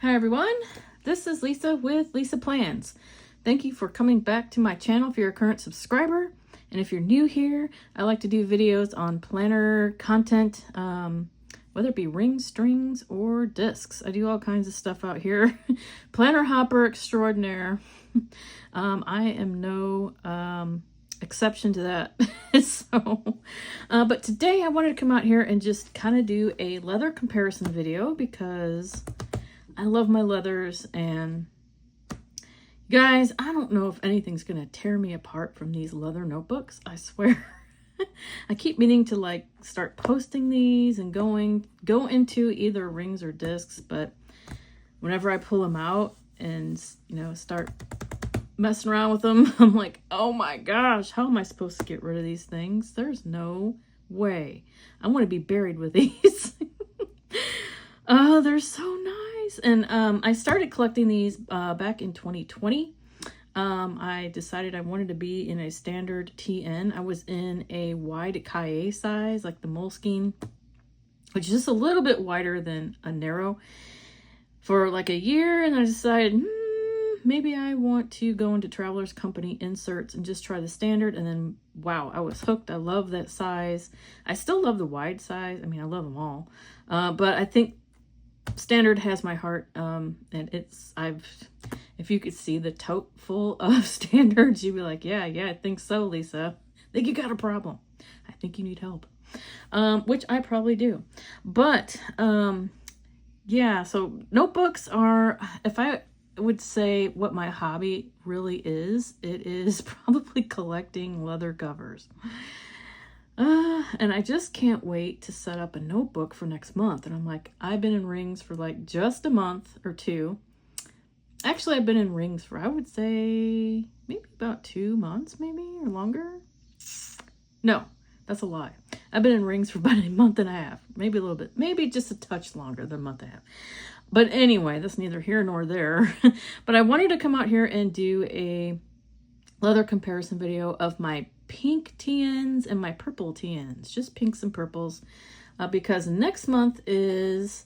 Hi everyone, this is Lisa with Lisa Plans. Thank you for coming back to my channel if you're a current subscriber. And if you're new here, I like to do videos on planner content, whether it be rings, strings, or discs. I do all kinds of stuff out here. Planner hopper extraordinaire. I am no exception to that. But today I wanted to come out here and just kind of do a leather comparison video because I love my leathers, and guys, I don't know if anything's gonna tear me apart from these leather notebooks, I swear. I keep meaning to like start posting these and go into either rings or discs, but whenever I pull them out and start messing around with them, I'm like, oh my gosh, how am I supposed to get rid of these things? There's no way. I want to be buried with these. Oh, they're so nice. And I started collecting these back in 2020. I decided I wanted to be in a standard TN. I was in a wide Kaye size, like the Moleskine, which is just a little bit wider than a narrow, for like a year. And I decided, maybe I want to go into Traveler's Company inserts and just try the standard. And then, wow, I was hooked. I love that size. I still love the wide size. I mean, I love them all. But I think standard has my heart, and if you could see the tote full of standards, you'd be like, yeah, I think so, Lisa. I think you got a problem. I think you need help, which I probably do. But yeah, so notebooks are, if I would say what my hobby really is, it is probably collecting leather covers. And I just can't wait to set up a notebook for next month. And I'm like, I've been in rings for like just a month or two. Actually, I've been in rings for, I would say, maybe about 2 months, maybe, or longer. No, that's a lie. I've been in rings for about a month and a half, maybe a little bit, maybe just a touch longer than a month and a half. But anyway, that's neither here nor there. But I wanted to come out here and do a leather comparison video of my pink TNs and my purple TNs, just pinks and purples, because next month is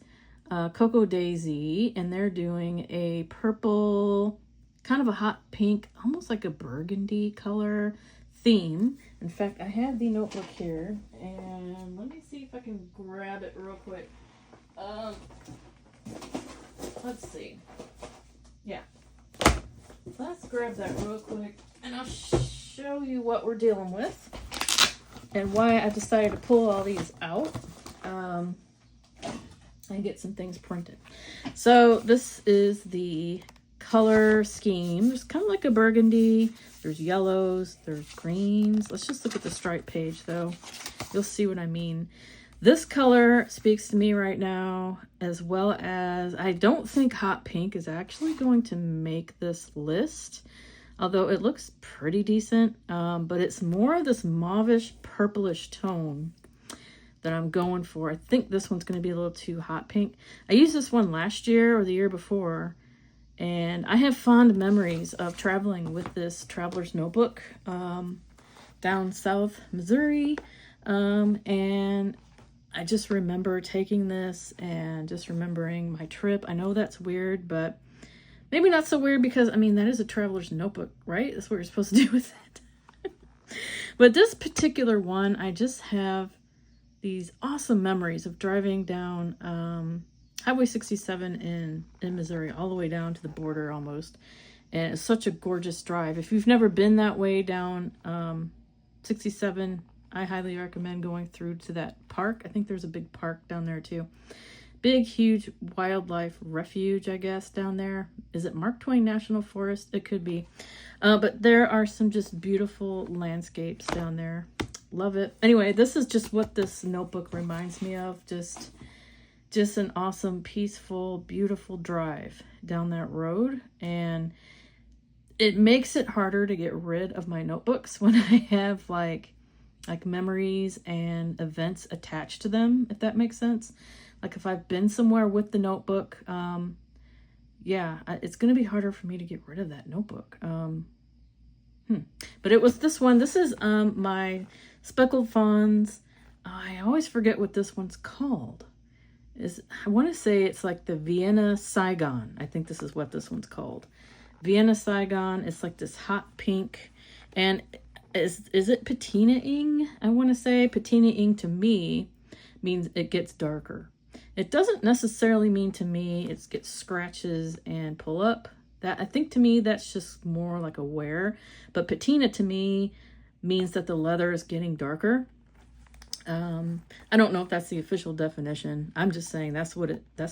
Cocoa Daisy, and they're doing a purple, kind of a hot pink, almost like a burgundy color theme. In fact, I have the notebook here, and let me see if I can grab it real quick. Let's see. Yeah. Let's grab that real quick, and I'll show you what we're dealing with and why I decided to pull all these out and get some things printed. So this is the color scheme. It's kind of like a burgundy. There's yellows, there's greens. Let's just look at the stripe page though. You'll see what I mean. This color speaks to me right now, as well as I don't think hot pink is actually going to make this list, although it looks pretty decent. But it's more of this mauvish purplish tone that I'm going for. I think this one's going to be a little too hot pink. I used this one last year or the year before, and I have fond memories of traveling with this traveler's notebook down South Missouri, and I just remember taking this and just remembering my trip. I know that's weird, but maybe not so weird, because I mean, that is a traveler's notebook, right? That's what you're supposed to do with it. But this particular one, I just have these awesome memories of driving down Highway 67 in Missouri, all the way down to the border almost. And it's such a gorgeous drive. If you've never been that way down 67, I highly recommend going through to that park. I think there's a big park down there too. Big, huge wildlife refuge, I guess, down there. Is it Mark Twain National Forest? It could be. But there are some just beautiful landscapes down there. Love it. Anyway, this is just what this notebook reminds me of. Just an awesome, peaceful, beautiful drive down that road. And it makes it harder to get rid of my notebooks when I have like memories and events attached to them, if that makes sense. Like if I've been somewhere with the notebook, yeah, it's going to be harder for me to get rid of that notebook. But it was this one. This is my Speckled Fawns. I always forget what this one's called. I want to say it's like the Vienna Saigon. I think this is what this one's called. Vienna Saigon. It's like this hot pink. And is it patina-ing? I want to say patina-ing to me means it gets darker. It doesn't necessarily mean to me it gets scratches and pull up. That, I think to me that's just more like a wear. But patina to me means that the leather is getting darker. I don't know if that's the official definition. I'm just saying that's what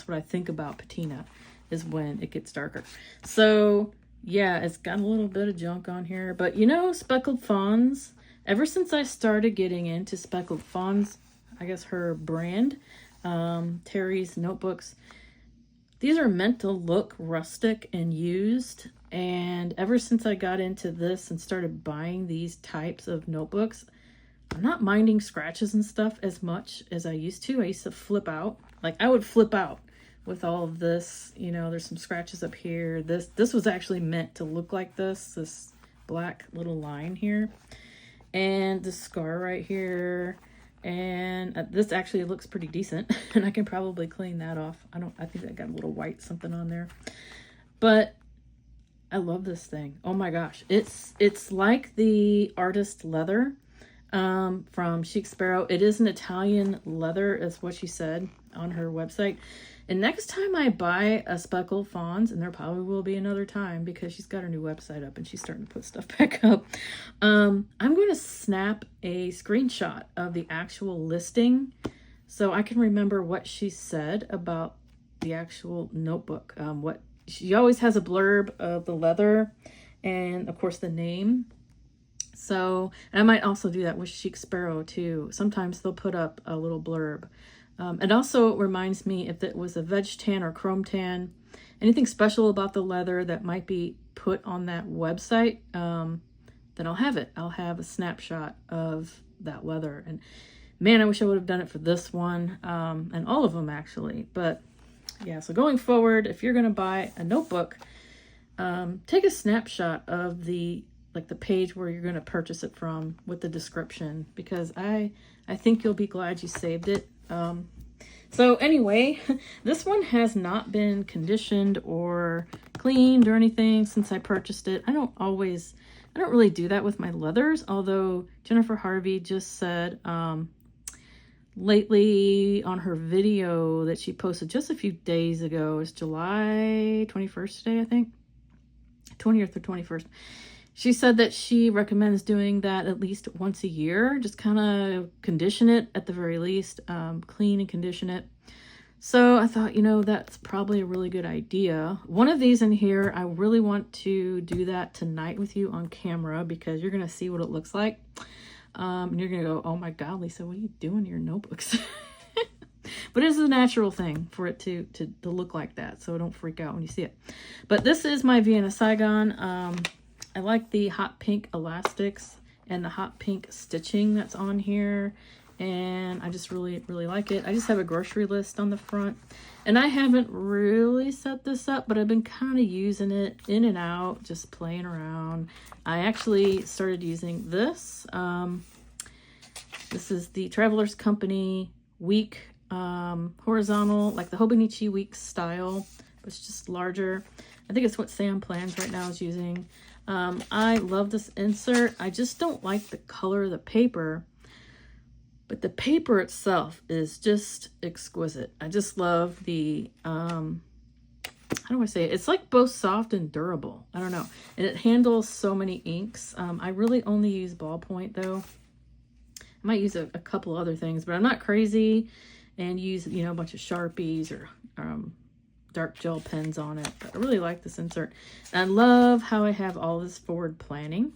I think about patina, is when it gets darker. So yeah, it's got a little bit of junk on here, but you know, Speckled Fawns, ever since I started getting into Speckled Fawns, I guess her brand, Terry's notebooks, these are meant to look rustic and used. And ever since I got into this and started buying these types of notebooks, I'm not minding scratches and stuff as much as I used to. I used to flip out. Like, I would flip out with all of this. You know, there's some scratches up here. This was actually meant to look like this black little line here. And the scar right here. And this actually looks pretty decent. And I can probably clean that off. I think I got a little white something on there. But I love this thing. Oh my gosh. It's like the artist leather from Chic Sparrow. It is an Italian leather, is what she said on her website. And next time I buy a Speckled Fawns, and there probably will be another time because she's got her new website up and she's starting to put stuff back up, I'm going to snap a screenshot of the actual listing so I can remember what she said about the actual notebook. What she always has a blurb of the leather and of course the name. So, and I might also do that with Chic Sparrow too. Sometimes they'll put up a little blurb. It also reminds me if it was a veg tan or chrome tan, anything special about the leather that might be put on that website, then I'll have it. I'll have a snapshot of that leather. And man, I wish I would have done it for this one, and all of them actually. But yeah, so going forward, if you're going to buy a notebook, take a snapshot of the page where you're going to purchase it from with the description, because I think you'll be glad you saved it. So anyway, this one has not been conditioned or cleaned or anything since I purchased it. I don't really do that with my leathers, although Jennifer Harvey just said lately on her video that she posted just a few days ago, it's July 21st today, I think, 20th or 21st. She said that she recommends doing that at least once a year. Just kind of condition it at the very least, clean and condition it. So I thought, you know, that's probably a really good idea. One of these in here, I really want to do that tonight with you on camera because you're going to see what it looks like. And you're going to go, oh my God, Lisa, what are you doing to your notebooks? But it's a natural thing for it to look like that. So don't freak out when you see it. But this is my Vienna Saigon. I like the hot pink elastics and the hot pink stitching that's on here. And I just really, really like it. I just have a grocery list on the front. And I haven't really set this up, but I've been kind of using it in and out, just playing around. I actually started using this. This is the Travelers Company Week horizontal, like the Hobonichi Week style. It's just larger. I think it's what Sam Plans right now is using. I love this insert. I just don't like the color of the paper, but the paper itself is just exquisite. I just love the, how do I say it? It's like both soft and durable. I don't know. And it handles so many inks. I really only use ballpoint though. I might use a couple other things, but I'm not crazy and use, you know, a bunch of Sharpies or, dark gel pens on it. But I really like this insert. And I love how I have all this forward planning.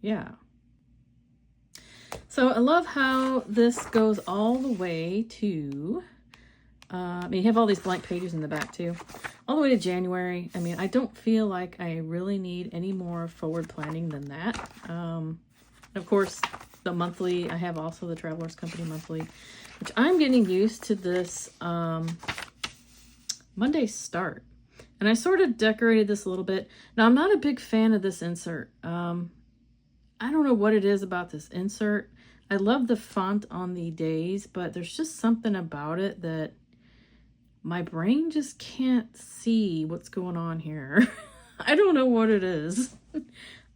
Yeah. So I love how this goes all the way to, I mean, you have all these blank pages in the back too, all the way to January. I mean, I don't feel like I really need any more forward planning than that. And of course, the monthly, I have also the Travelers Company monthly, which I'm getting used to this, Monday start. And I sort of decorated this a little bit. Now, I'm not a big fan of this insert. I don't know what it is about this insert. I love the font on the days, but there's just something about it that my brain just can't see what's going on here. I don't know what it is. I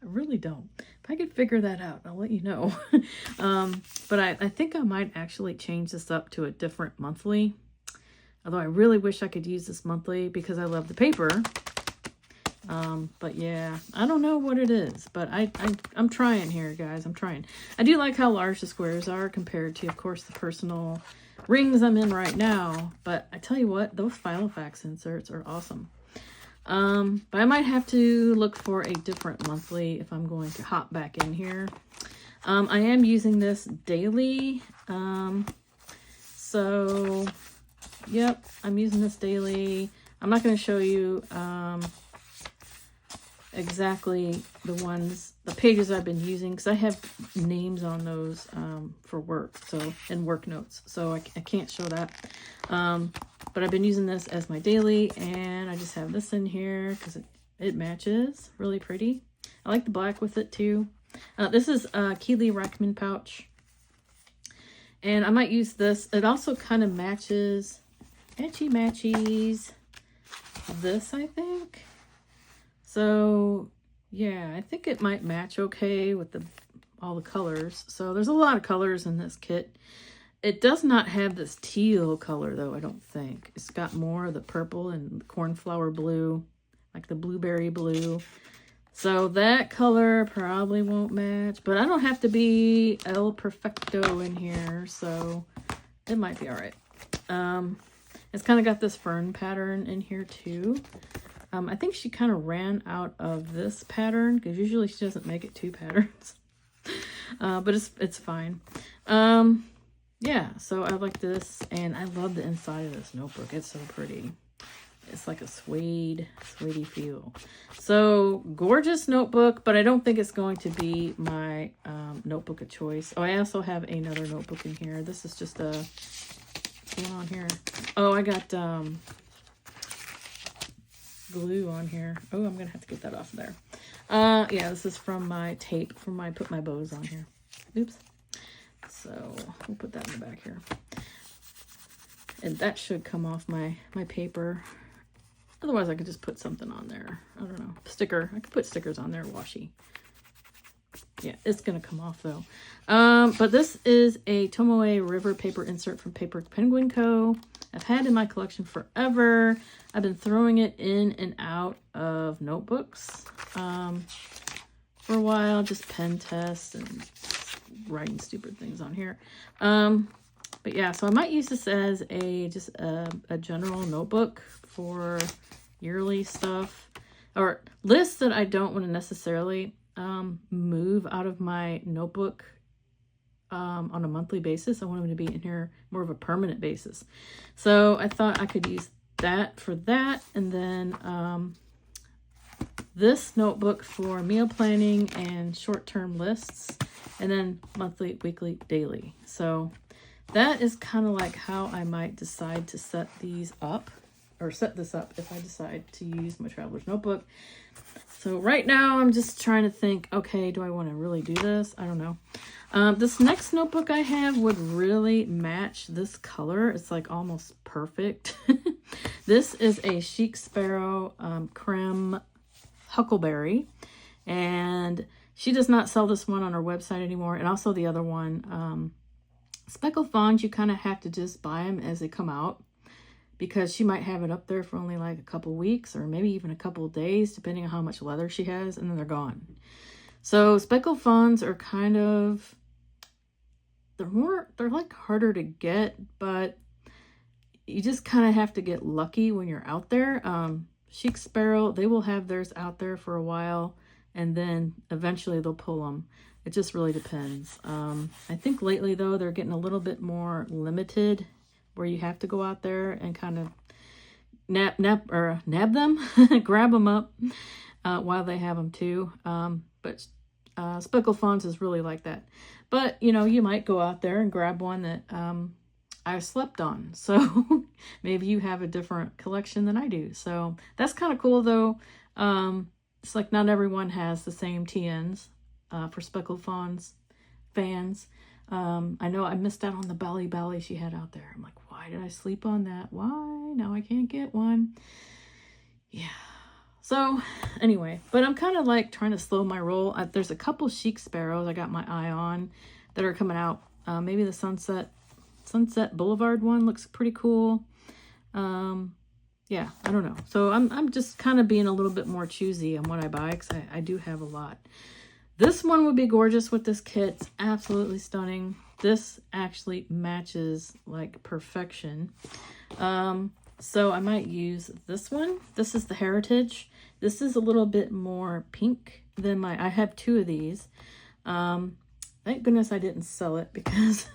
really don't. If I could figure that out, I'll let you know. But I think I might actually change this up to a different monthly. Although I really wish I could use this monthly because I love the paper. But yeah, I don't know what it is, but I'm trying here, guys. I'm trying. I do like how large the squares are compared to, of course, the personal rings I'm in right now. But I tell you what, those Filofax inserts are awesome. But I might have to look for a different monthly if I'm going to hop back in here. I am using this daily. So, yep, I'm using this daily. I'm not going to show you, exactly the pages I've been using, because I have names on those for work, so in work notes, so I can't show that. But I've been using this as my daily, and I just have this in here because it matches really pretty. I like the black with it too. This is a Keeley Rackman pouch, and I might use this. It also kind of matches, matchies this, I think. So yeah, I think it might match okay with all the colors. So there's a lot of colors in this kit. It does not have this teal color though, I don't think. It's got more of the purple and cornflower blue, like the blueberry blue. So that color probably won't match, but I don't have to be El Perfecto in here, so it might be all right. It's kind of got this fern pattern in here too. I think she kind of ran out of this pattern because usually she doesn't make it two patterns. But it's fine. Yeah, so I like this, and I love the inside of this notebook. It's so pretty. It's like a suede feel. So gorgeous notebook, but I don't think it's going to be my notebook of choice. Oh, I also have another notebook in here. This is just what's going on here? Oh, I got glue on here. Oh, I'm gonna have to get that off there. Yeah, this is from my tape from my put my bows on here. Oops. So we'll put that in the back here, and that should come off my paper. Otherwise I could just put something on there. I don't know, sticker. I could put stickers on there, washi. Yeah, it's gonna come off though. But this is a Tomoe River paper insert from Paper Penguin Co. I've had in my collection forever. I've been throwing it in and out of notebooks for a while, just pen tests and writing stupid things on here. But yeah, so I might use this as just a general notebook for yearly stuff or lists that I don't want to necessarily move out of my notebook on a monthly basis. I want them to be in here more of a permanent basis. So I thought I could use that for that, and then this notebook for meal planning and short-term lists, and then monthly, weekly, daily. So that is kind of like how I might decide to set these up, or set this up if I decide to use my traveler's notebook. So right now I'm just trying to think, okay, do I want to really do this? I don't know. This next notebook I have would really match this color. It's like almost perfect. This is a Chic Sparrow Creme Huckleberry, and she does not sell this one on her website anymore, and also the other one. Speckled Fawns, you kind of have to just buy them as they come out, because she might have it up there for only like a couple weeks or maybe even a couple of days, depending on how much leather she has, and then they're gone. So Speckled Fawns are kind of, they're like harder to get, but you just kind of have to get lucky when you're out there. Chic Sparrow, they will have theirs out there for a while, and then eventually they'll pull them. It just really depends. I think lately though, they're getting a little bit more limited, where you have to go out there and kind of nab them, grab them up while they have them too. But Speckled Fawns is really like that. But you know, you might go out there and grab one that I slept on. So maybe you have a different collection than I do. So that's kind of cool though. It's like not everyone has the same TNs for Speckled Fawns fans. I know I missed out on the belly she had out there. I'm like, why did I sleep on that? Why? Now I can't get one. Yeah. So anyway, but I'm kind of like trying to slow my roll. There's a couple Chic Sparrows I got my eye on that are coming out. Maybe the Sunset Boulevard one looks pretty cool. Yeah, I don't know. So I'm just kind of being a little bit more choosy on what I buy, because I do have a lot. This one would be gorgeous with this kit. It's absolutely stunning. This actually matches like perfection. So I might use this one. This is the Heritage. This is a little bit more pink than I have two of these. Thank goodness I didn't sell it, because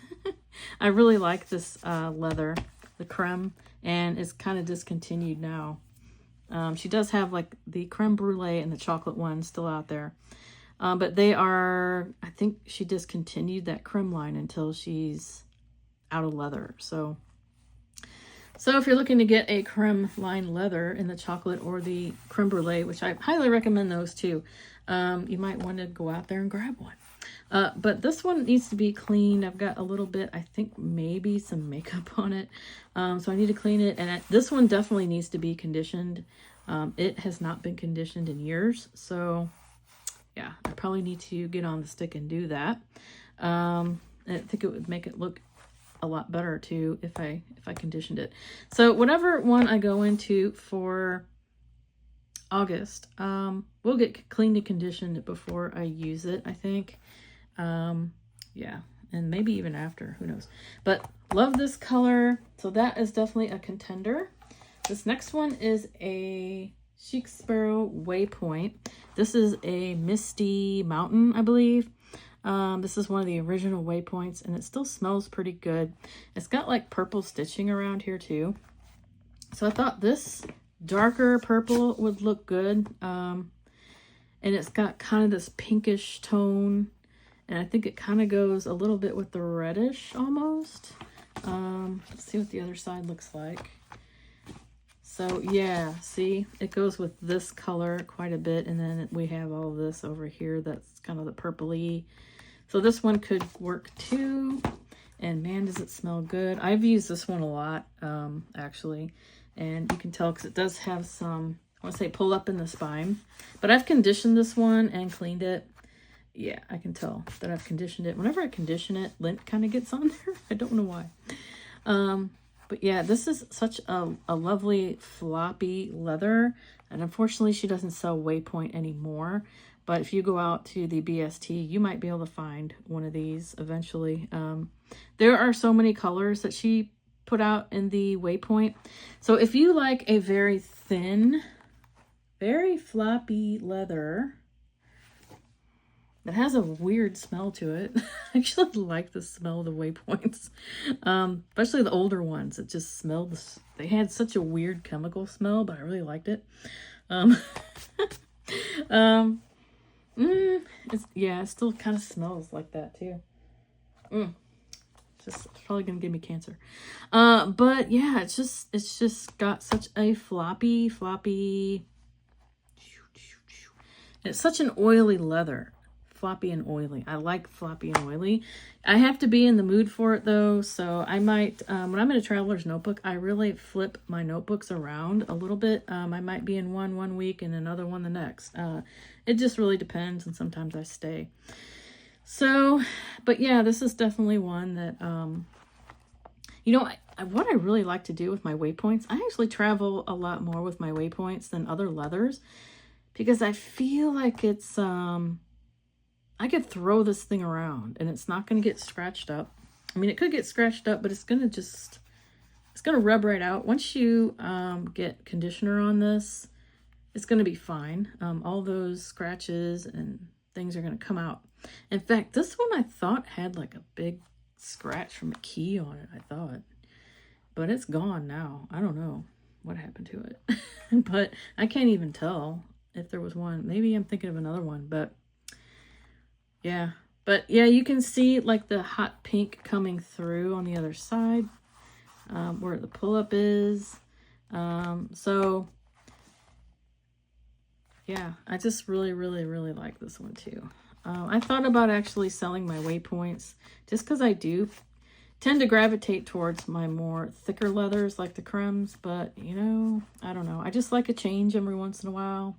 I really like this leather, the creme, and it's kind of discontinued now. She does have like the creme brulee and the chocolate one still out there. But they are, I think she discontinued that creme line until she's out of leather. So if you're looking to get a creme line leather in the chocolate or the creme brulee, which I highly recommend those too, you might want to go out there and grab one. But this one needs to be cleaned. I've got a little bit, I think maybe some makeup on it. So I need to clean it. And this one definitely needs to be conditioned. It has not been conditioned in years. So yeah, I probably need to get on the stick and do that. And I think it would make it look a lot better too if I conditioned it. So whatever one I go into for August, we'll get cleaned and conditioned before I use it, I think. Yeah, and maybe even after, who knows. But love this color, so that is definitely a contender. This next one is a Chic Sparrow Waypoint. This is a Misty Mountain, I believe. This is one of the original Waypoints, and it still smells pretty good. It's got like purple stitching around here too. So I thought this darker purple would look good. And it's got kind of this pinkish tone, and I think it kind of goes a little bit with the reddish almost. Let's see what the other side looks like. So yeah, see, it goes with this color quite a bit, and then we have all this over here that's kind of the purpley. So this one could work too, and man, does it smell good. I've used this one a lot, actually, and you can tell because it does have some, I want to say, pull up in the spine, but I've conditioned this one and cleaned it. Yeah, I can tell that I've conditioned it. Whenever I condition it, lint kind of gets on there. I don't know why. But yeah, this is such a lovely floppy leather, and unfortunately she doesn't sell Waypoint anymore. But if you go out to the BST, you might be able to find one of these eventually. There are so many colors that she put out in the Waypoint. So if you like a very thin, very floppy leather that has a weird smell to it. I actually like the smell of the Waypoints, especially the older ones. It just smelled, they had such a weird chemical smell, but I really liked it. Yeah, it still kind of smells like that too. It's probably gonna give me cancer. But yeah, it's just got such a floppy. It's such an oily leather. Floppy and oily. I like floppy and oily. I have to be in the mood for it though, so I might, when I'm in a traveler's notebook, I really flip my notebooks around a little bit. I might be in one week and another one the next. It just really depends, and sometimes I stay. So, but yeah, this is definitely one that, you know, what I really like to do with my Waypoints, I actually travel a lot more with my Waypoints than other leathers, because I feel like it's, I could throw this thing around and it's not going to get scratched up. I mean, it could get scratched up, but it's going to just, it's going to rub right out. Once you get conditioner on this, it's going to be fine. All those scratches and things are going to come out. In fact, this one I thought had like a big scratch from a key on it, I thought. But it's gone now. I don't know what happened to it. But I can't even tell if there was one. Maybe I'm thinking of another one, but yeah. But yeah, you can see like the hot pink coming through on the other side, where the pull-up is. So yeah, I just really like this one too. I thought about actually selling my waypoints just because I do tend to gravitate towards my more thicker leathers like the cremes, but you know, I don't know. I just like a change every once in a while.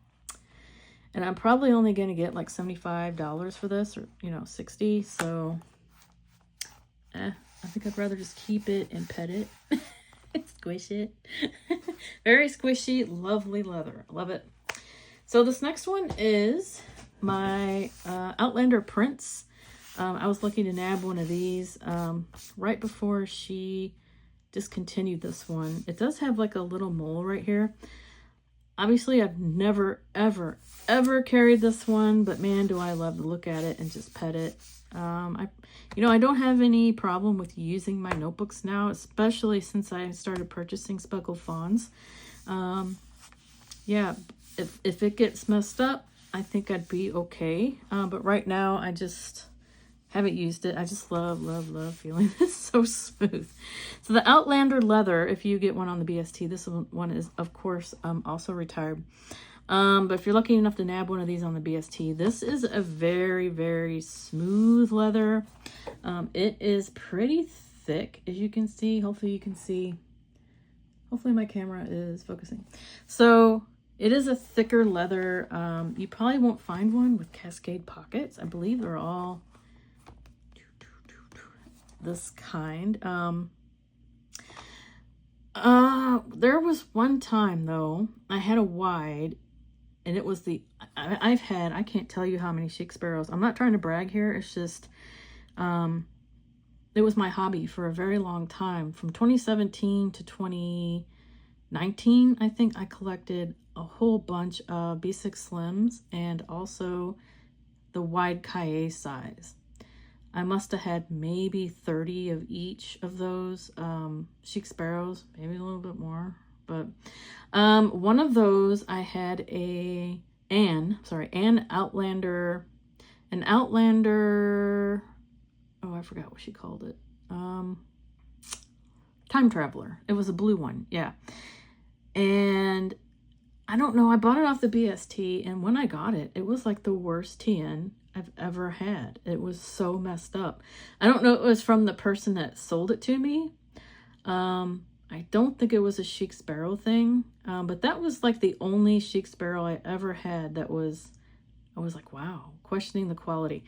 And I'm probably only going to get like $75 for this, or, you know, 60. So, I think I'd rather just keep it and pet it. Squish it. Very squishy, lovely leather. Love it. So this next one is my Outlander Prince. I was lucky to nab one of these right before she discontinued this one. It does have like a little mole right here. Obviously, I've never, ever, ever carried this one, but man, do I love to look at it and just pet it. I don't have any problem with using my notebooks now, especially since I started purchasing Speckled Fawns. Yeah, if it gets messed up, I think I'd be okay. But right now, I just haven't used it. I just love, love, love feeling this so smooth. So the Outlander leather, if you get one on the BST, this one is, of course, also retired. But if you're lucky enough to nab one of these on the BST, this is a very, very smooth leather. It is pretty thick, as you can see. Hopefully you can see. Hopefully my camera is focusing. So it is a thicker leather. You probably won't find one with cascade pockets. I believe they're all this kind. There was one time though, I had a wide, and it was I can't tell you how many Chic Sparrows. I'm not trying to brag here. It's just, it was my hobby for a very long time. From 2017 to 2019, I think I collected a whole bunch of B6 Slims and also the wide Kaye size. I must have had maybe 30 of each of those Chic Sparrows, maybe a little bit more. But one of those I had an Outlander, oh, I forgot what she called it. Time Traveler. It was a blue one, yeah. And I don't know, I bought it off the BST, and when I got it, it was like the worst TN I've ever had. It was so messed up. I don't know if it was from the person that sold it to me. I don't think it was a Chic Sparrow thing, but that was like the only Chic Sparrow I ever had that I was like, wow, questioning the quality.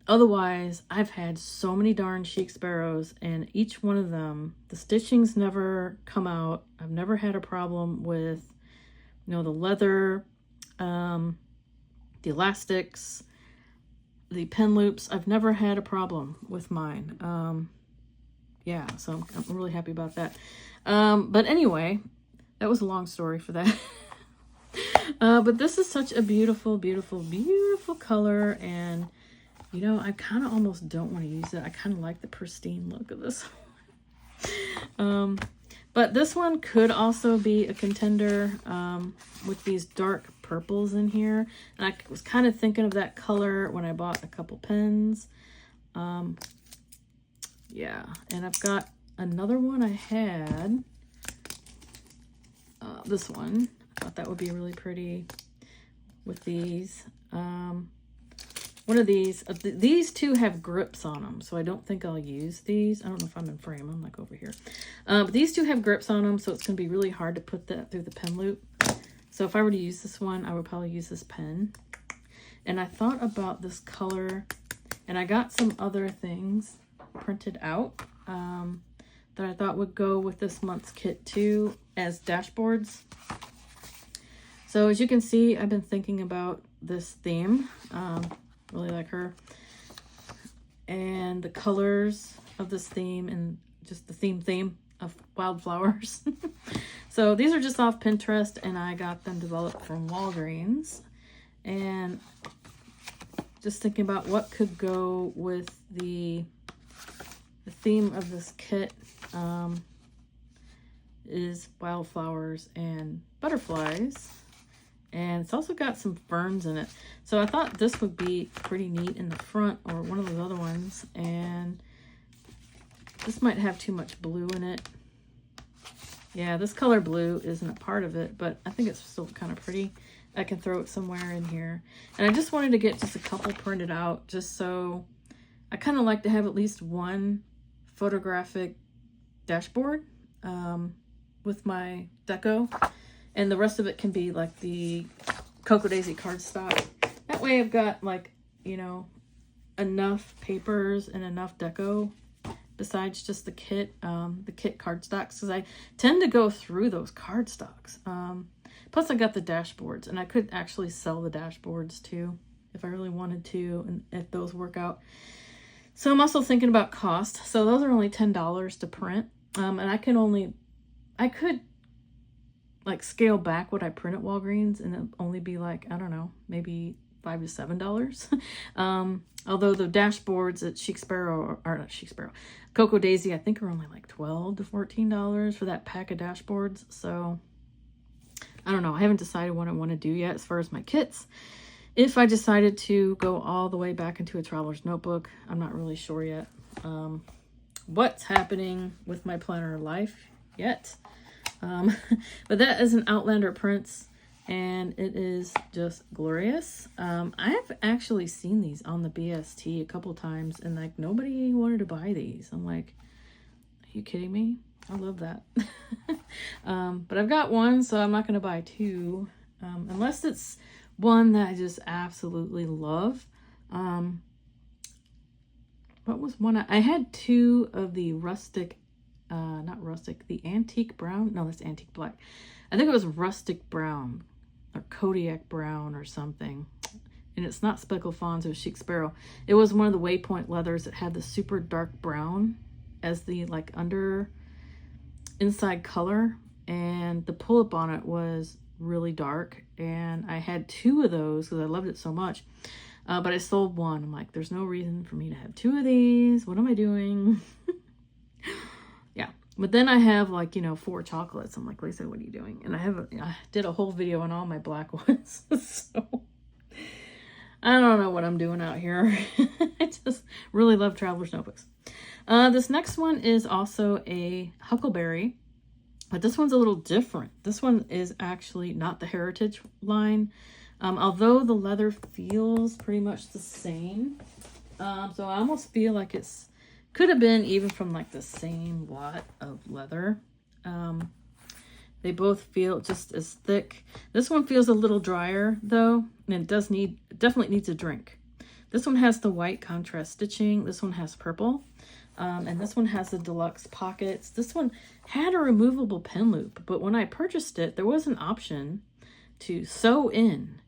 Otherwise, I've had so many darn Chic Sparrows, and each one of them, the stitchings never come out. I've never had a problem with, the leather, the elastics, the pen loops. I've never had a problem with mine. Yeah, so I'm really happy about that. But anyway, that was a long story for that. But this is such a beautiful, beautiful, beautiful color, and I kind of almost don't want to use it. I kind of like the pristine look of this one. But this one could also be a contender with these dark purples in here. And I was kind of thinking of that color when I bought a couple pens. Yeah, and I've got another one I had. This one. I thought that would be really pretty with these. One of these two have grips on them, so I don't think I'll use these. I don't know if I'm in frame. I'm like over here. But these two have grips on them, so it's going to be really hard to put that through the pen loop. So if I were to use this one, I would probably use this pen. And I thought about this color, and I got some other things printed out that I thought would go with this month's kit too as dashboards. So as you can see, I've been thinking about this theme. Really like her. And the colors of this theme, and just the theme of wildflowers. So these are just off Pinterest, and I got them developed from Walgreens. And just thinking about what could go with the theme of this kit is wildflowers and butterflies. And it's also got some ferns in it. So I thought this would be pretty neat in the front, or one of those other ones. And this might have too much blue in it. Yeah, this color blue isn't a part of it, but I think it's still kind of pretty. I can throw it somewhere in here. And I just wanted to get just a couple printed out, just so I kind of like to have at least one photographic dashboard with my deco, and the rest of it can be like the Cocoa Daisy cardstock. That way I've got, like, you know, enough papers and enough deco besides just the kit cardstocks, because I tend to go through those cardstocks. Plus I got the dashboards, and I could actually sell the dashboards too if I really wanted to, and if those work out. So I'm also thinking about cost. So those are only $10 to print. And I could like scale back what I print at Walgreens, and it'd only be like, I don't know, maybe $5 to $7. Although the dashboards at Chic Sparrow, or not Chic Sparrow, Cocoa Daisy, I think are only like $12 to $14 for that pack of dashboards. So I don't know. I haven't decided what I want to do yet as far as my kits. If I decided to go all the way back into a traveler's notebook, I'm not really sure yet. What's happening with my planner life yet. But that is an Outlander Prince, and it is just glorious. I've actually seen these on the BST a couple times, and like nobody wanted to buy these. I'm like, are you kidding me? I love that. But I've got one, so I'm not going to buy two, unless it's one that I just absolutely love. What was one? I had two of the rustic, not rustic, the antique brown. No, that's antique black. I think it was rustic brown or Kodiak brown or something. And it's not Speckled Fawns, it was Chic Sparrow. It was one of the Waypoint leathers that had the super dark brown as the like inside color. And the pull-up on it was really dark. And I had two of those because I loved it so much. But I sold one. I'm like, there's no reason for me to have two of these. What am I doing? Yeah. But then I have like, you know, 4 chocolates. I'm like, Lisa, what are you doing? And I did a whole video on all my black ones. So I don't know what I'm doing out here. I just really love Traveler's Notebooks. This next one is also a Huckleberry, but this one's a little different. This one is actually not the Heritage line. Although the leather feels pretty much the same. So I almost feel like could have been even from like the same lot of leather. They both feel just as thick. This one feels a little drier though, and it definitely needs a drink. This one has the white contrast stitching. This one has purple. And this one has the deluxe pockets. This one had a removable pen loop, but when I purchased it, there was an option to sew in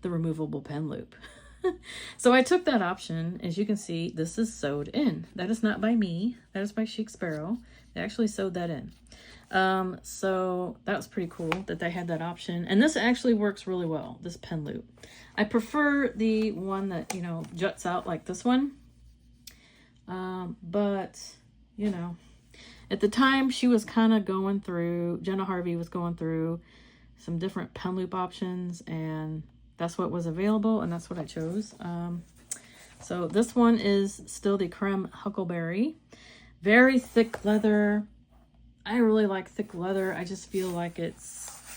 the removable pen loop. So I took that option. As you can see, this is sewed in. That is not by me. That is by Chic Sparrow. They actually sewed that in. So that was pretty cool that they had that option. And this actually works really well, this pen loop. I prefer the one that, you know, juts out like this one. But, you know, at the time she was kind of going through, Jenna Harvey was going through some different pen loop options, and that's what was available, and that's what I chose. So this one is still the Creme Huckleberry. Very thick leather. I really like thick leather. I just feel like it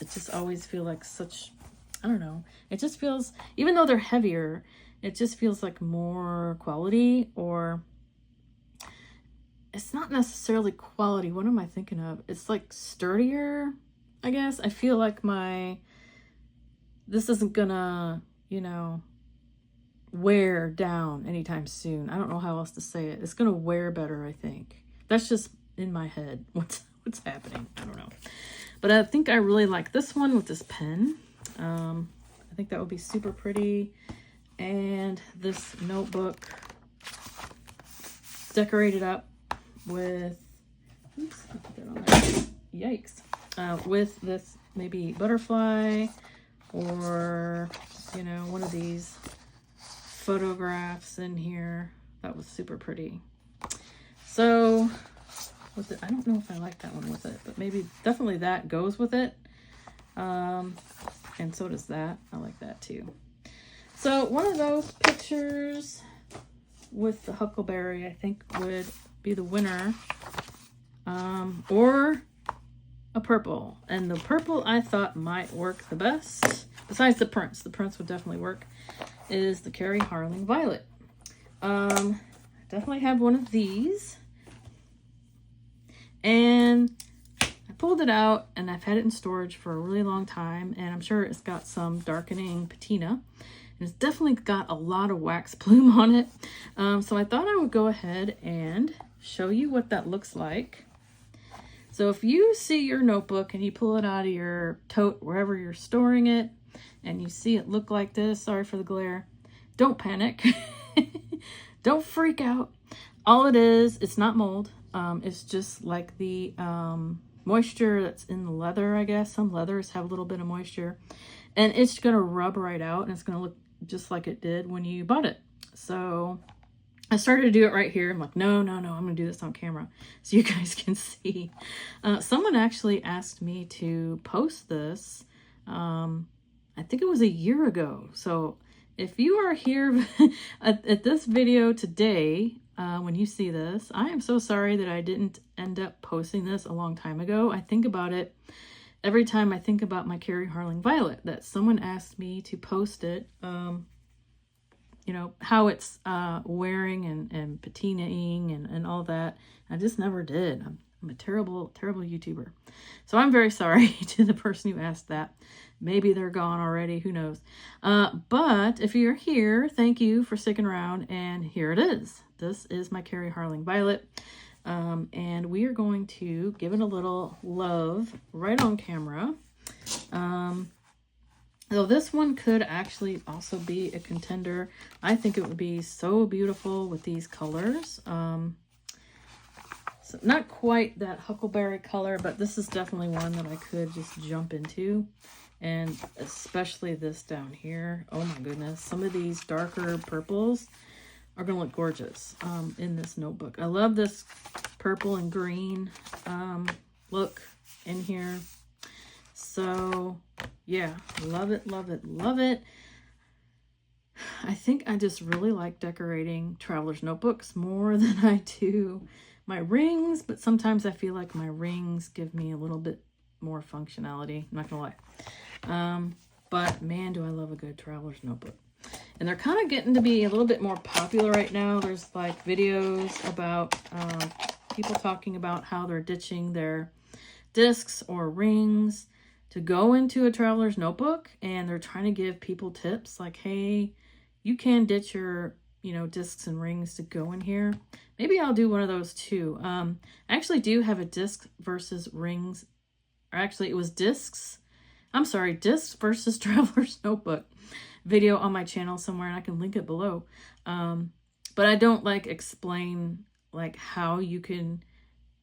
just always feel like such, I don't know. It just feels, even though they're heavier, it just feels like more quality, or it's not necessarily quality. What am I thinking of? It's like sturdier, I guess. I feel like this isn't gonna, you know, wear down anytime soon. I don't know how else to say it. It's gonna wear better, I think. That's just in my head. What's happening? I don't know. But I think I really like this one with this pen. I think that would be super pretty. And this notebook decorated up with, oops, I put that on there. Yikes. With this maybe butterfly, or, you know, one of these photographs in here. That was super pretty. So I don't know if I like that one with it, but maybe definitely that goes with it. And so does that. I like that too. So one of those pictures with the Huckleberry, I think, would be the winner. Or a purple. And the purple I thought might work the best, besides the prints would definitely work, is the Carrie Harling Violet. I definitely have one of these. And I pulled it out, and I've had it in storage for a really long time, and I'm sure it's got some darkening patina. And it's definitely got a lot of wax plume on it. So I thought I would go ahead and show you what that looks like. So if you see your notebook and you pull it out of your tote, wherever you're storing it, and you see it look like this, sorry for the glare, don't panic. Don't freak out. All it is, it's not mold. It's just like the moisture that's in the leather, I guess. Some leathers have a little bit of moisture. And it's going to rub right out, and it's going to look just like it did when you bought it. So I started to do it right here. I'm like, no, I'm going to do this on camera so you guys can see. Someone actually asked me to post this. I think it was a year ago. So if you are here at this video today, when you see this, I am so sorry that I didn't end up posting this a long time ago. I think about it every time I think about my Carrie Harling Violet, that someone asked me to post it, you know, how it's wearing and patinaing and all that. I just never did. I'm a terrible YouTuber. So I'm very sorry to the person who asked that. Maybe they're gone already, who knows. But if you're here, thank you for sticking around, and here it is. This is my Carrie Harling Violet. And we are going to give it a little love right on camera. So this one could actually also be a contender. I think it would be so beautiful with these colors. So not quite that huckleberry color, but this is definitely one that I could just jump into. And especially this down here. Oh my goodness. Some of these darker purples are going to look gorgeous in this notebook. I love this purple and green look in here. So yeah, love it. I think I just really like decorating traveler's notebooks more than I do my rings, but sometimes I feel like my rings give me a little bit more functionality. I'm not gonna lie. But man, do I love a good traveler's notebook. And they're kind of getting to be a little bit more popular right now. There's like videos about people talking about how they're ditching their discs or rings to go into a traveler's notebook, and they're trying to give people tips like, hey, you can ditch your, you know, discs and rings to go in here. Maybe I'll do one of those too. I actually do have a disc versus rings, or actually it was discs. I'm sorry, discs versus traveler's notebook video on my channel somewhere, and I can link it below. But I don't like explain like how you can,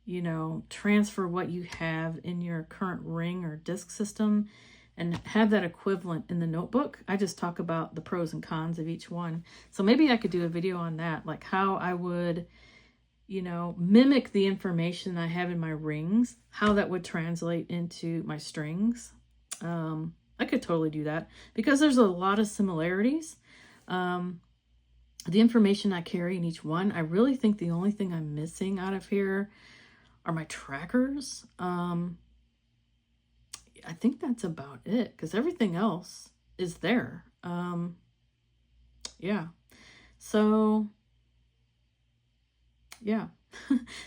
you know, transfer what you have in your current ring or disc system and have that equivalent in the notebook. I just talk about the pros and cons of each one. So maybe I could do a video on that, like how I would, you know, mimic the information I have in my rings, how that would translate into my strings. I could totally do that because there's a lot of similarities. The information I carry in each one, I really think the only thing I'm missing out of here are my trackers. I think that's about it because everything else is there. Yeah. So, yeah.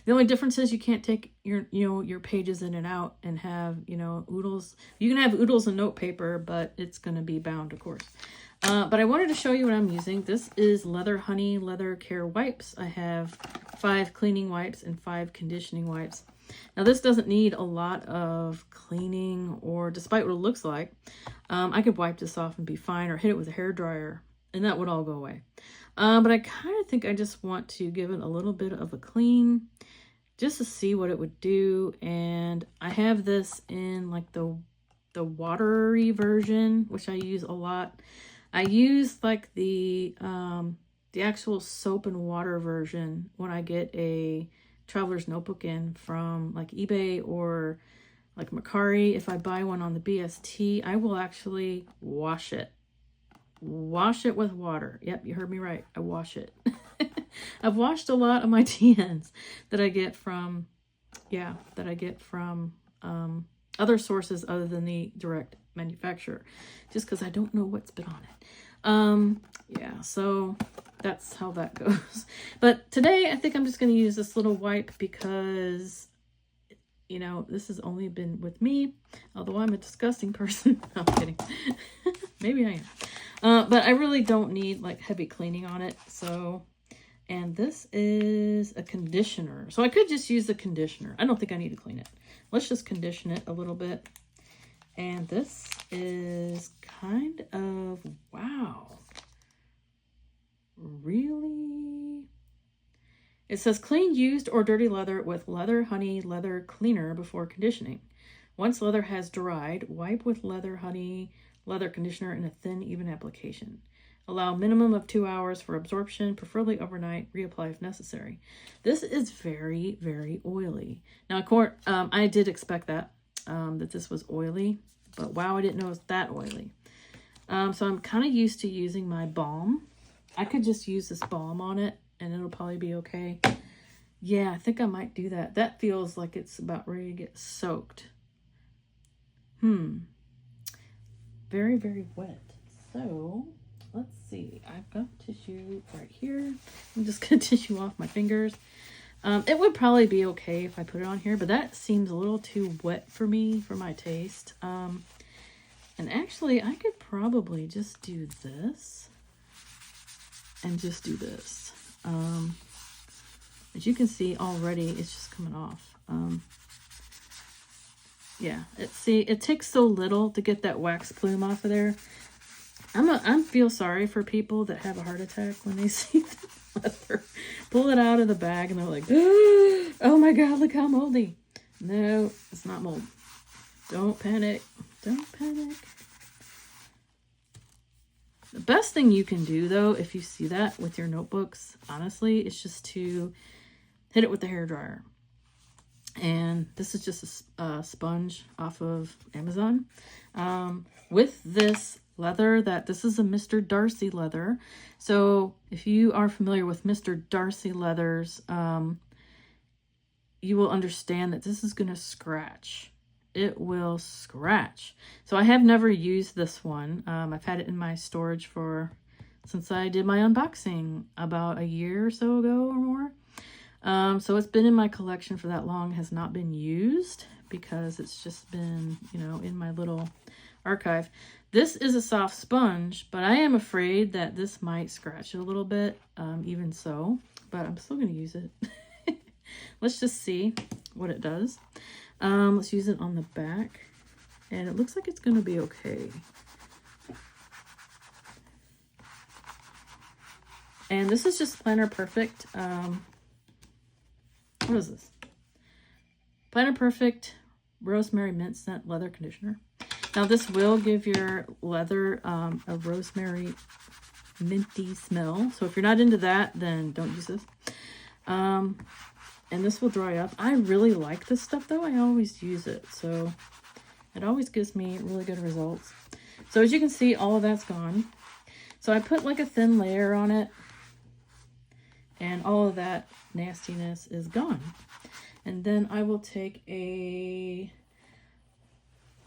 The only difference is you can't take your, you know, your pages in and out and have, you know, oodles. You can have oodles and note paper, but it's going to be bound, of course. But I wanted to show you what I'm using. This is Leather Honey Leather Care Wipes. I have 5 cleaning wipes and 5 conditioning wipes. Now this doesn't need a lot of cleaning, or despite what it looks like, I could wipe this off and be fine, or hit it with a hairdryer and that would all go away. But I kind of think I just want to give it a little bit of a clean just to see what it would do. And I have this in like the watery version, which I use a lot. I use like the actual soap and water version when I get a traveler's notebook in from like eBay or like Mercari. If I buy one on the BST, I will actually wash it. Wash it with water. Yep, you heard me right. I wash it. I've washed a lot of my TNs that I get from, other sources other than the direct manufacturer, just because I don't know what's been on it. Yeah, so that's how that goes. But today I think I'm just going to use this little wipe because, you know, this has only been with me, although I'm a disgusting person. No, I'm kidding. Maybe I am. But I really don't need like heavy cleaning on it. So, and this is a conditioner. So I could just use the conditioner. I don't think I need to clean it. Let's just condition it a little bit. And this is kind of, wow, really? It says clean used or dirty leather with leather honey leather cleaner before conditioning. Once leather has dried, wipe with leather honey leather conditioner in a thin, even application. Allow minimum of 2 hours for absorption, preferably overnight. Reapply if necessary. This is very, very oily. Now, of course, I did expect that. That this was oily, but wow, I didn't know it was that oily. So I'm kind of used to using my balm. I could just use this balm on it and it'll probably be okay. Yeah, I think I might do that. That feels like it's about ready to get soaked. Very, very wet. So let's see. I've got tissue right here. I'm just gonna tissue off my fingers. It would probably be okay if I put it on here, but that seems a little too wet for me, for my taste. And actually, I could probably just do this and just do this. As you can see already, it's just coming off. Yeah, it takes so little to get that wax plume off of there. I feel sorry for people that have a heart attack when they see the leather. Pull it out of the bag and they're like, oh my God, look how moldy. No, it's not mold. Don't panic. Don't panic. The best thing you can do, though, if you see that with your notebooks, honestly, is just to hit it with the hairdryer. And this is just a sponge off of Amazon. With this leather, this is a Mr. Darcy leather. So if you are familiar with Mr. Darcy leathers, you will understand that this is going to scratch. It will scratch. So I have never used this one. I've had it in my storage since I did my unboxing about a year or so ago or more. So it's been in my collection for that long, has not been used because it's just been, you know, in my little archive. This is a soft sponge, but I am afraid that this might scratch it a little bit, even so, but I'm still going to use it. Let's just see what it does. Let's use it on the back, and it looks like it's going to be okay. And this is just Planner Perfect. What is this? Planner Perfect Rosemary Mint Scent Leather Conditioner. Now this will give your leather a rosemary minty smell. So if you're not into that, then don't use this. And this will dry up. I really like this stuff though. I always use it. So it always gives me really good results. So as you can see, all of that's gone. So I put like a thin layer on it. And all of that nastiness is gone. And then I will take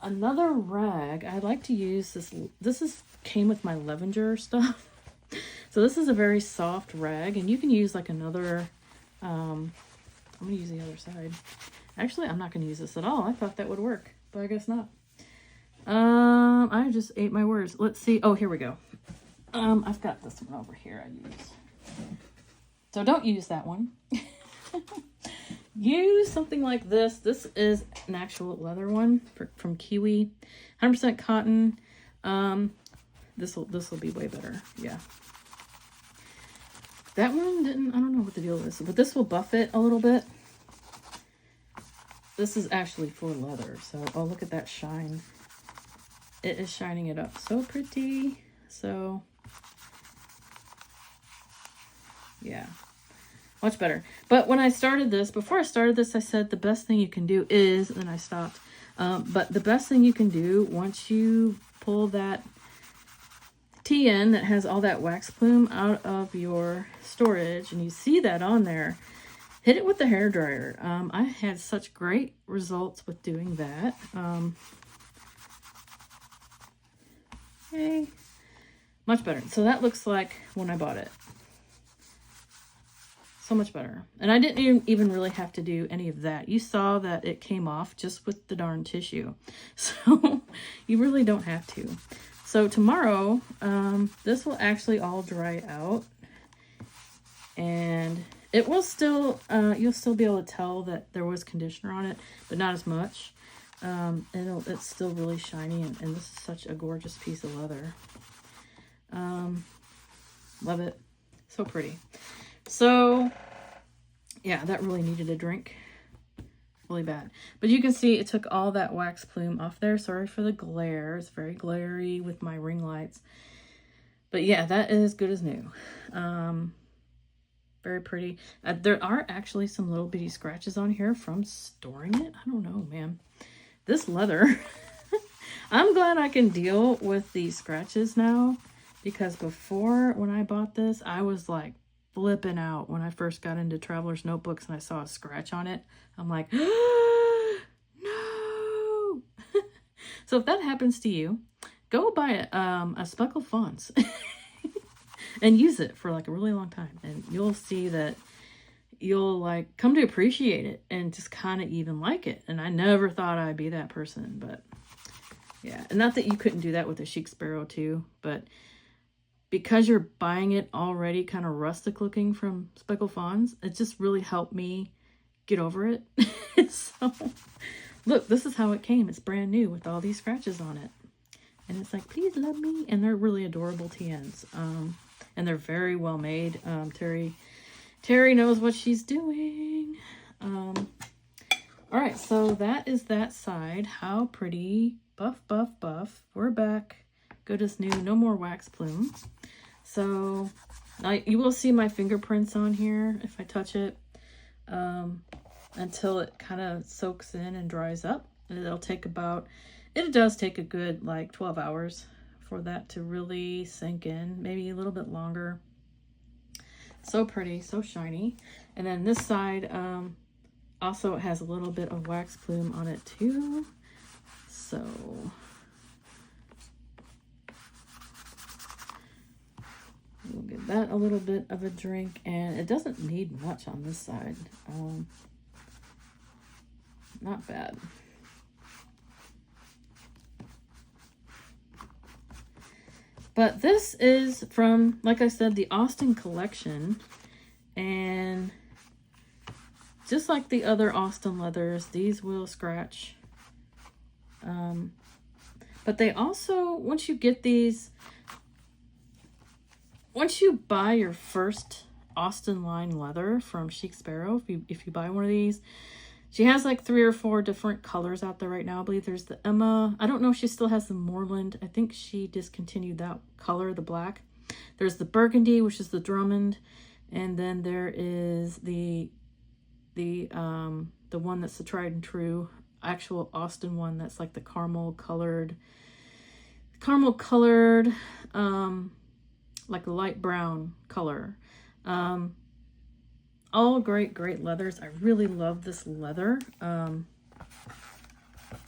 another rag. I like to use this. This came with my Levenger stuff. So this is a very soft rag. And you can use like another... I'm going to use the other side. Actually, I'm not going to use this at all. I thought that would work, but I guess not. I just ate my words. Let's see. Oh, here we go. I've got this one over here I use. So don't use that one. Use something like this. This is an actual leather one from Kiwi. 100% cotton. This will be way better. Yeah. That one didn't, I don't know what the deal is, but this will buff it a little bit. This is actually for leather, so, oh, look at that shine. It is shining it up so pretty. So, yeah, much better. But when I started this, before I started this, I said the best thing you can do is, and then I stopped, but the best thing you can do once you pull that TN that has all that wax plume out of your storage, and you see that on there, hit it with the hairdryer. I had such great results with doing that. Okay, much better. So that looks like when I bought it. So much better. And I didn't even really have to do any of that. You saw that it came off just with the darn tissue. So you really don't have to. So tomorrow, this will actually all dry out. And it will still, you'll still be able to tell that there was conditioner on it, but not as much. It's still really shiny, and this is such a gorgeous piece of leather. Love it. So pretty. So, yeah, that really needed a drink. Really bad. But you can see it took all that wax plume off there. Sorry for the glare. It's very glary with my ring lights. But yeah, that is good as new. Very pretty. There are actually some little bitty scratches on here from storing it. I don't know, man. This leather, I'm glad I can deal with these scratches now, because before, when I bought this, I was like flipping out when I first got into Traveler's Notebooks and I saw a scratch on it. I'm like, no. So if that happens to you, go buy a Speckled Fawns and use it for like a really long time, and you'll see that you'll like come to appreciate it and just kind of even like it. And I never thought I'd be that person, but yeah. And not that you couldn't do that with a Chic Sparrow too, but because you're buying it already kind of rustic looking from Speckled Fawns, it just really helped me get over it. So look, this is how it came. It's brand new with all these scratches on it, and it's like, please love me. And they're really adorable TNs, and they're very well made. Terry knows what she's doing. All right, so that is that side. How pretty. Buff, buff, buff. We're back. Good as new. No more wax plume. So you will see my fingerprints on here if I touch it, until it kind of soaks in and dries up. And it'll take it does take a good like 12 hours for that to really sink in, maybe a little bit longer. So pretty, so shiny. And then this side also has a little bit of wax plume on it too. So we'll give that a little bit of a drink, and it doesn't need much on this side. Not bad. But this is from, like I said, the Austin collection. And just like the other Austin leathers, these will scratch. But they also, once you get these, once you buy your first Austin line leather from Chic Sparrow, if you buy one of these, she has like 3 or 4 different colors out there right now. I believe there's the Emma. I don't know if she still has the Moreland. I think she discontinued that color, the black. There's the Burgundy, which is the Drummond. And then there is the one that's the tried and true actual Austin one, that's like the caramel colored, like a light brown color. All great leathers. I really love this leather.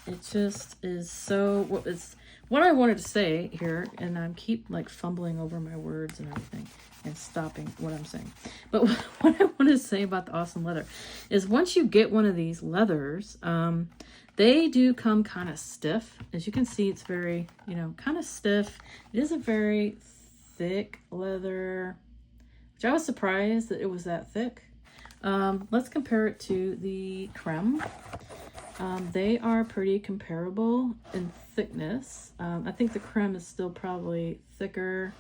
It just is so, it's what I wanted to say here, and I keep like fumbling over my words and everything and stopping what I'm saying. But what I want to say about the Austin leather is once you get one of these leathers, they do come kind of stiff. As you can see, it's very, kind of stiff. It is a very thick leather, which I was surprised that it was that thick. Let's compare it to the creme. They are pretty comparable in thickness. I think the creme is still probably thicker.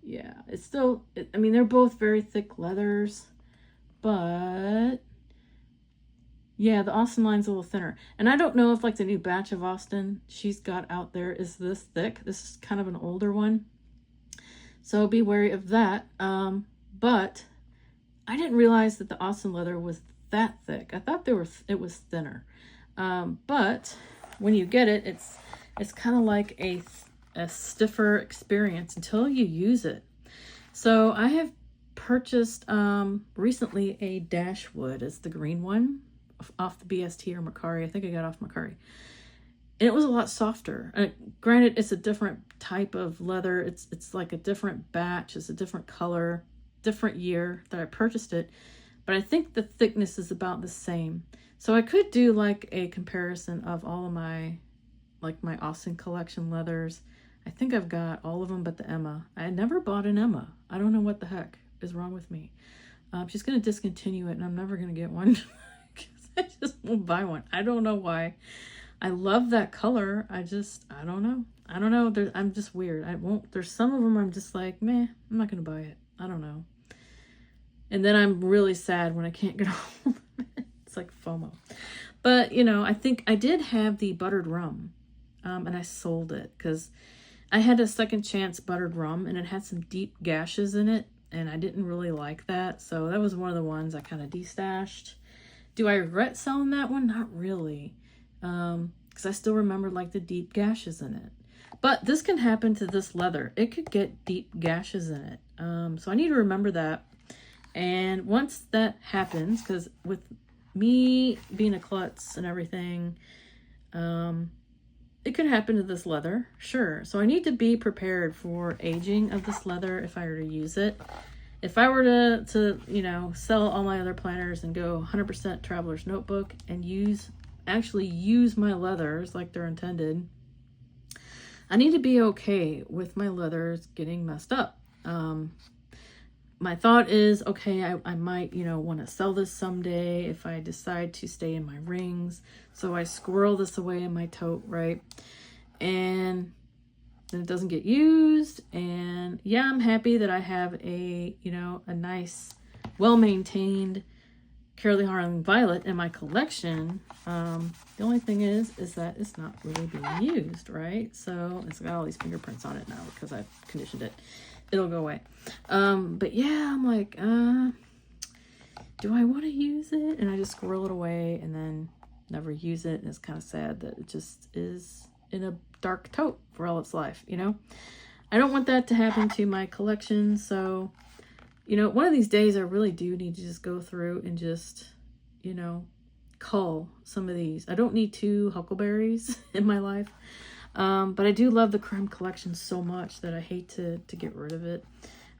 Yeah, it's still, I mean, they're both very thick leathers, but yeah, the Austin line's a little thinner. And I don't know if like the new batch of Austin she's got out there is this thick. This is kind of an older one, so be wary of that. But I didn't realize that the Austin leather was that thick. I thought it was thinner. But when you get it, it's kind of like a stiffer experience until you use it. So I have purchased recently a Dashwood. It's the green one off the BST or Mercari. I think I got off Mercari. And it was a lot softer. Granted, it's a different type of leather. It's like a different batch. It's a different color, different year that I purchased it. But I think the thickness is about the same. So I could do like a comparison of all of my, like my Austin collection leathers. I think I've got all of them but the Emma. I never bought an Emma. I don't know what the heck is wrong with me. She's going to discontinue it and I'm never going to get one. Because I just won't buy one. I don't know why. I love that color. I don't know. I don't know. I'm just weird. There's some of them I'm just like, meh, I'm not going to buy it. I don't know. And then I'm really sad when I can't get hold of it. It's like FOMO. But, you know, I think I did have the buttered rum. And I sold it because I had a second chance buttered rum and it had some deep gashes in it. And I didn't really like that. So that was one of the ones I kind of destashed. Do I regret selling that one? Not really. Because I still remember like the deep gashes in it. But this can happen to this leather. It could get deep gashes in it. So I need to remember that. And once that happens, because with me being a klutz and everything, it could happen to this leather, sure. So I need to be prepared for aging of this leather if I were to use it. If I were to you know, sell all my other planners and go 100% Traveler's Notebook and actually use my leathers like they're intended, I need to be okay with my leathers getting messed up. My thought is, okay, I might, you know, want to sell this someday if I decide to stay in my rings. So I squirrel this away in my tote, right? And then it doesn't get used. And yeah, I'm happy that I have a, you know, a nice, well-maintained Carolee Harling Violet in my collection. The only thing is that it's not really being used, right? So it's got all these fingerprints on it now because I've conditioned it. It'll go away. But yeah, I'm like, do I want to use it? And I just squirrel it away and then never use it. And it's kind of sad that it just is in a dark tote for all its life, you know? I don't want that to happen to my collection. So, you know, one of these days I really do need to just go through and just, you know, cull some of these. I don't need 2 huckleberries in my life. But I do love the creme collection so much that I hate to get rid of it.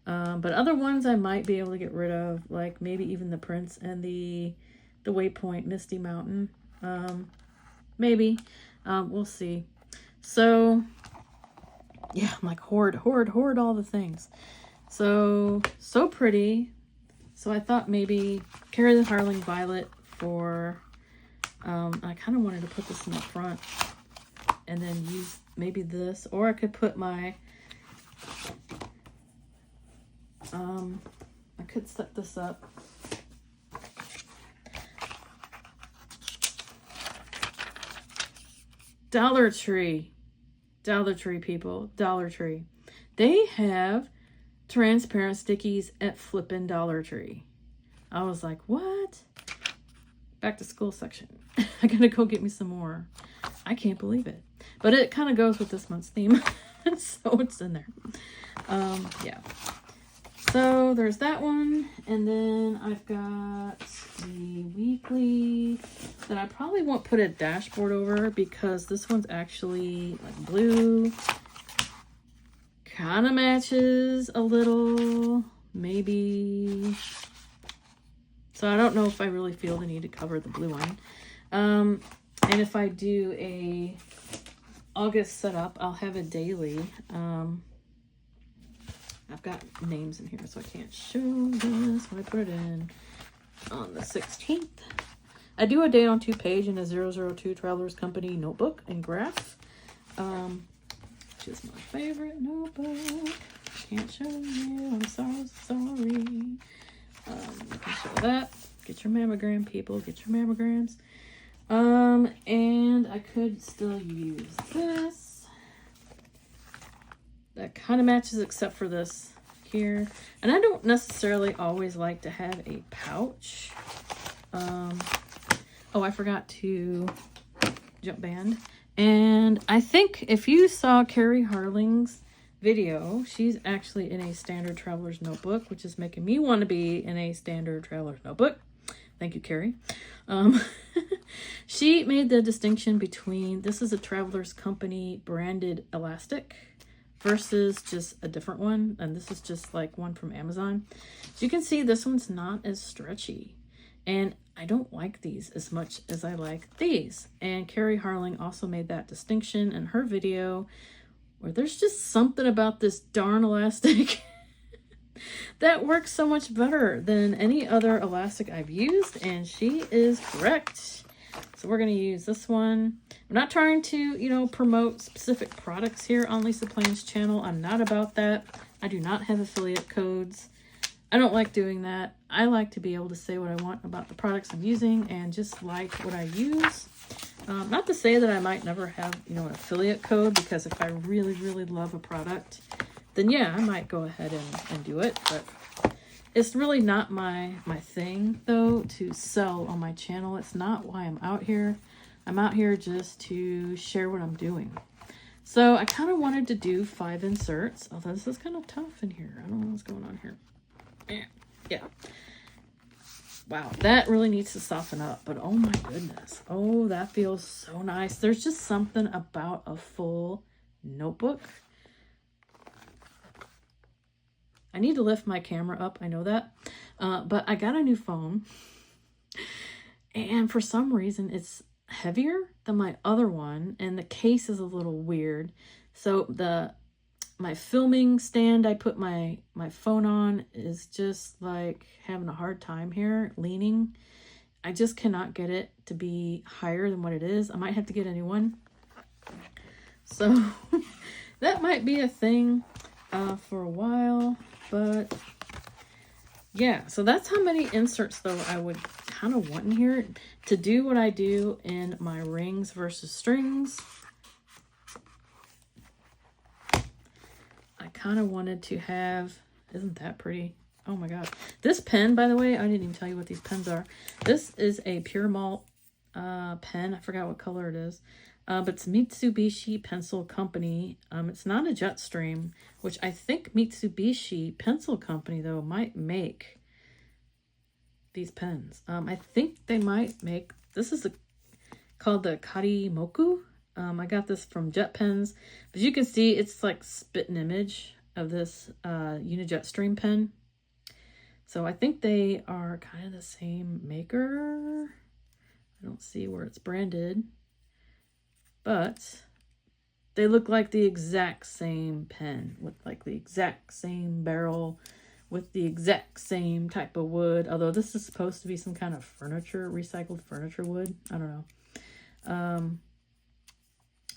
But other ones I might be able to get rid of, like maybe even the Prince and the Waypoint Misty Mountain. Maybe. We'll see. So, yeah, I'm like hoard all the things. So pretty. So I thought maybe Carolee Harling Violet for, I kind of wanted to put this in the front. And then use maybe this, or I could put my, I could set this up. Dollar Tree people, Dollar Tree. They have transparent stickies at flippin' Dollar Tree. I was like, what? Back to school section. I gotta go get me some more. I can't believe it. But it kind of goes with this month's theme. So it's in there. Yeah. So there's that one. And then I've got the weekly that I probably won't put a dashboard over because this one's actually like blue. Kind of matches a little. Maybe. So I don't know if I really feel the need to cover the blue one. And if I do a August setup, I'll have a daily. I've got names in here, so I can't show this when I put it in on the 16th. I do a day on 2 page in a 002 Travelers Company notebook and graph, which is my favorite notebook. Can't show you. I'm so sorry. You can show that. Get your mammogram, people. Get your mammograms. And I could still use this. That kind of matches except for this here. And I don't necessarily always like to have a pouch. Oh, I forgot to jump band. And I think if you saw Carolee Harling's video, she's actually in a standard traveler's notebook, which is making me want to be in a standard traveler's notebook. Thank you, Carrie. She made the distinction between, this is a Traveler's Company branded elastic versus just a different one. And this is just like one from Amazon. So you can see this one's not as stretchy. And I don't like these as much as I like these. And Carrie Harling also made that distinction in her video, where there's just something about this darn elastic that works so much better than any other elastic I've used, and she is correct. So we're going to use this one. I'm not trying to, you know, promote specific products here on Lisa Plans channel. I'm not about that. I do not have affiliate codes. I don't like doing that. I like to be able to say what I want about the products I'm using and just like what I use. Not to say that I might never have, you know, an affiliate code, because if I really, really love a product, then yeah, I might go ahead and do it. But it's really not my thing, though, to sell on my channel. It's not why I'm out here. I'm out here just to share what I'm doing. So I kind of wanted to do 5 inserts, although this is kind of tough in here. I don't know what's going on here. Yeah. Wow, that really needs to soften up, but oh my goodness. Oh, that feels so nice. There's just something about a full notebook. I need to lift my camera up, I know that. But I got a new phone, and for some reason it's heavier than my other one, and the case is a little weird. So my filming stand I put my phone on is just like having a hard time here, leaning. I just cannot get it to be higher than what it is. I might have to get a new one. So that might be a thing for a while, but yeah. So that's how many inserts, though, I would kind of want in here to do what I do in my rings versus strings. I kind of wanted to have, isn't that pretty? Oh my god. This pen, by the way, I didn't even tell you what these pens are. This is a Pure Malt pen. I forgot what color it is. But it's Mitsubishi Pencil Company. It's not a Jetstream, which I think Mitsubishi Pencil Company, though, might make these pens. I think they might make, this is called the Karimoku. I got this from Jet Pens, but you can see it's like spit an image of this Unijet Stream pen. So I think they are kind of the same maker. I don't see where it's branded, but they look like the exact same pen with like the exact same barrel with the exact same type of wood. Although this is supposed to be some kind of furniture, recycled furniture wood. I don't know.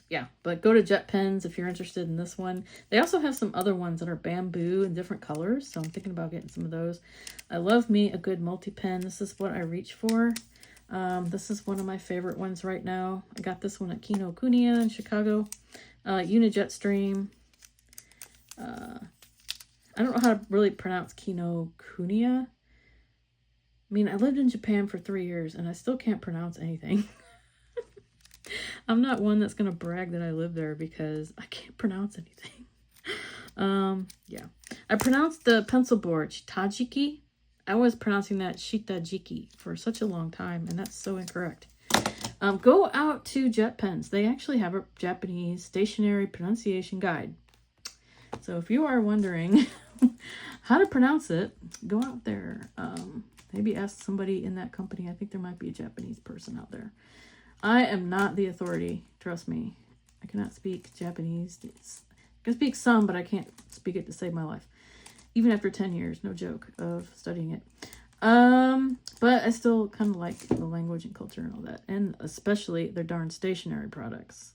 Yeah, but go to Jet Pens if you're interested in this one. They also have some other ones that are bamboo in different colors, so I'm thinking about getting some of those. I love me a good multi-pen. This is what I reach for. This is one of my favorite ones right now. I got this one at Kinokuniya in Chicago. Unijet Stream. I don't know how to really pronounce Kinokuniya. I mean, I lived in Japan for 3 years, and I still can't pronounce anything. I'm not one that's going to brag that I live there because I can't pronounce anything. Yeah. I pronounced the pencil board Shitajiki. I was pronouncing that Shitajiki for such a long time, and that's so incorrect. Go out to Jet Pens. They actually have a Japanese stationary pronunciation guide. So if you are wondering how to pronounce it, go out there. Maybe ask somebody in that company. I think there might be a Japanese person out there. I am not the authority, trust me. I cannot speak Japanese. I can speak some, but I can't speak it to save my life. Even after 10 years, no joke, of studying it. But I still kind of like the language and culture and all that. And especially their darn stationery products.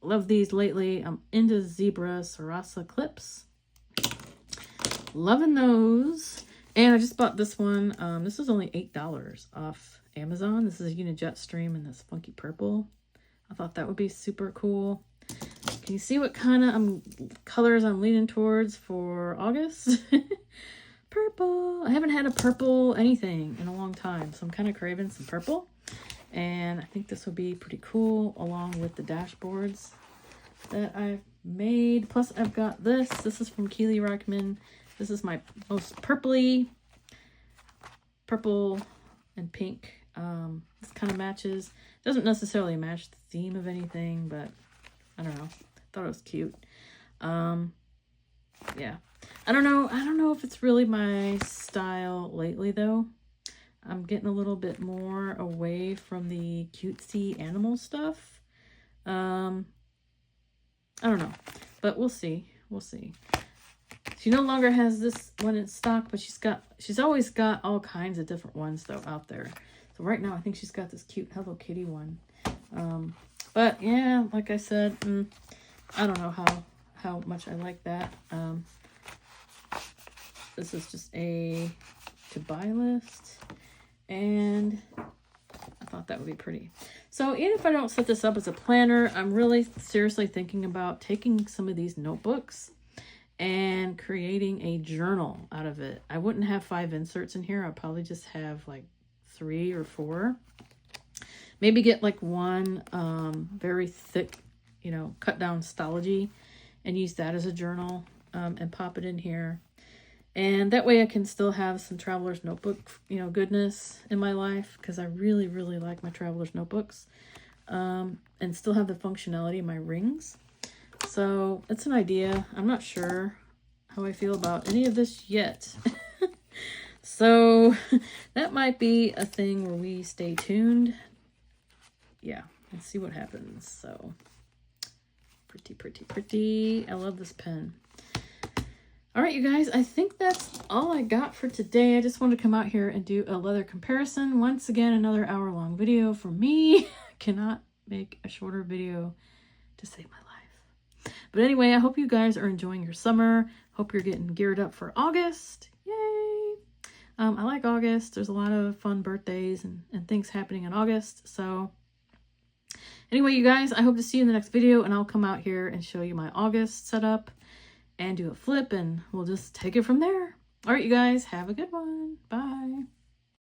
Love these lately. I'm into Zebra Sarasa clips. Loving those. And I just bought this one. This was only $8 off Amazon. This is a Unijet Stream in this funky purple. I thought that would be super cool. Can you see what kind of colors I'm leaning towards for August? Purple. I haven't had a purple anything in a long time, so I'm kind of craving some purple. And I think this would be pretty cool along with the dashboards that I've made. Plus I've got this. This is from Keely Rockman. This is my most purple and pink. This kind of matches. Doesn't necessarily match the theme of anything, but I don't know. Thought it was cute. Yeah. I don't know if it's really my style lately though. I'm getting a little bit more away from the cutesy animal stuff. I don't know, but we'll see. We'll see. She no longer has this one in stock, but she's always got all kinds of different ones though out there. So right now I think she's got this cute Hello Kitty one. But yeah, like I said, I don't know how much I like that. This is just a to buy list, and I thought that would be pretty. So even if I don't set this up as a planner, I'm really seriously thinking about taking some of these notebooks and creating a journal out of it. I wouldn't have 5 inserts in here. I'd probably just have like 3 or 4. Maybe get like one very thick, you know, cut down Stalogy and use that as a journal and pop it in here. And that way I can still have some Traveler's Notebook, you know, goodness in my life, because I really, really like my Traveler's Notebooks, and still have the functionality of my rings. So it's an idea. I'm not sure how I feel about any of this yet. So that might be a thing where we stay tuned. Yeah, let's see what happens. So pretty, pretty, pretty. I love this pen. All right, you guys, I think that's all I got for today. I just wanted to come out here and do a leather comparison. Once again, another hour-long video for me. Cannot make a shorter video to save my life. But anyway, I hope you guys are enjoying your summer. Hope you're getting geared up for August. Yay! I like August. There's a lot of fun birthdays and things happening in August. So anyway, you guys, I hope to see you in the next video, and I'll come out here and show you my August setup and do a flip, and we'll just take it from there. All right, you guys, have a good one. Bye.